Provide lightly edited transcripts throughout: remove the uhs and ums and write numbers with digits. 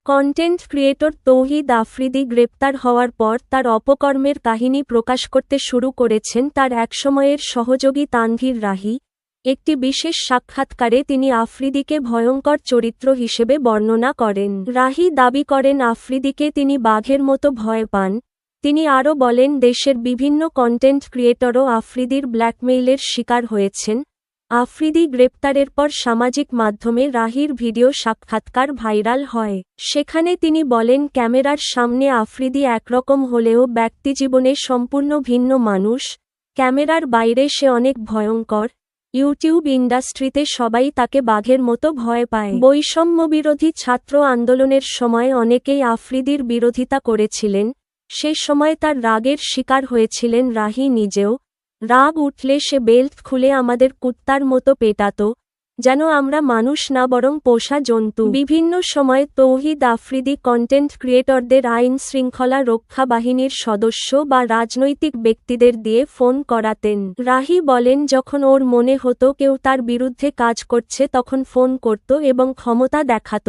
Content creator তৌহিদ আফ্রিদি গ্রেপ্তার হওয়ার পর তার অপকর্মের কাহিনী প্রকাশ করতে শুরু করেছেন তার একসময়ের সহযোগী তানভীর রাহি। একটি বিশেষ সাক্ষাৎকারে তিনি আফ্রিদিকে ভয়ঙ্কর চরিত্র হিসেবে বর্ণনা করেন। রাহি দাবি করেন আফ্রিদিকে তিনি বাঘের মতো ভয় পান। তিনি আরও বলেন দেশের বিভিন্ন কন্টেন্ট ক্রিয়েটরও আফ্রিদির ব্ল্যাকমেইলের শিকার হয়েছেন। আফ্রিদি গ্রেপ্তারের পর সামাজিক মাধ্যমে রাহির ভিডিও সাক্ষাৎকার ভাইরাল হয়। সেখানে তিনি বলেন ক্যামেরার সামনে আফ্রিদি একরকম হলেও ব্যক্তিজীবনে সম্পূর্ণ ভিন্ন মানুষ। ক্যামেরার বাইরে সে অনেক ভয়ঙ্কর। ইউটিউব ইন্ডাস্ট্রিতে সবাই তাকে বাঘের মতো ভয় পায়। বৈষম্যবিরোধী ছাত্র আন্দোলনের সময় অনেকেই আফ্রিদির বিরোধিতা করেছিলেন। সে সময় তার রাগের শিকার হয়েছিলেন রাহি নিজেও। রাগ উঠলে সে বেল্ট খুলে আমাদের কুত্তার মতো পেটাত, যেন আমরা মানুষ না বরং পোষা জন্তু। বিভিন্ন সময় তৌহিদ আফ্রিদি কন্টেন্ট ক্রিয়েটরদের আইন শৃঙ্খলা রক্ষা বাহিনীর সদস্য বা রাজনৈতিক ব্যক্তিদের দিয়ে ফোন করাতেন। রাহি বলেন যখন ওর মনে হতো কেউ তার বিরুদ্ধে কাজ করছে তখন ফোন করত এবং ক্ষমতা দেখাত।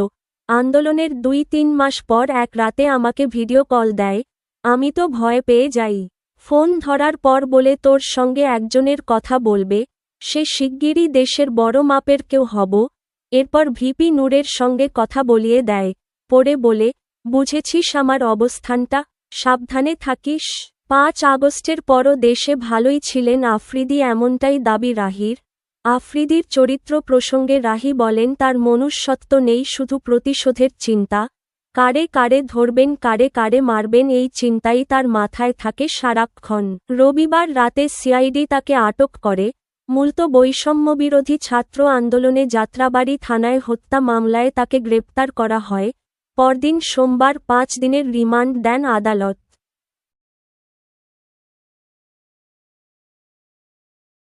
আন্দোলনের 2-3 মাস পর এক রাতে আমাকে ভিডিও কল দেয়। আমি তো ভয় পেয়ে যাই। ফোন ধরার পর বলে তোর সঙ্গে একজনের কথা বলবে, সে শিগগিরই দেশের বড় মাপের কেউ হব। এরপর ভিপি নূরের সঙ্গে কথা বলিয়ে দেয়। পরে বলে, বুঝেছিস আমার অবস্থানটা, সাবধানে থাকিস। 5 আগস্টের পরও দেশে ভালোই ছিলেন আফ্রিদি, এমনটাই দাবি রাহির। আফ্রিদির চরিত্র প্রসঙ্গে রাহি বলেন তার মনুষ্যত্ব নেই, শুধু প্রতিশোধের চিন্তা। কারে কারে ধরবেন, কারে কারে মারবেন, এই চিন্তাই তার মাথায় থাকে সারাক্ষণ। রবিবার রাতে সিআইডি তাকে আটক করে। মূলত বৈষম্যবিরোধী ছাত্র আন্দোলনে যাত্রাবাড়ি থানায় হত্যা মামলায় তাকে গ্রেপ্তার করা হয়। পরদিন সোমবার 5 দিনের রিমান্ড দেন আদালত।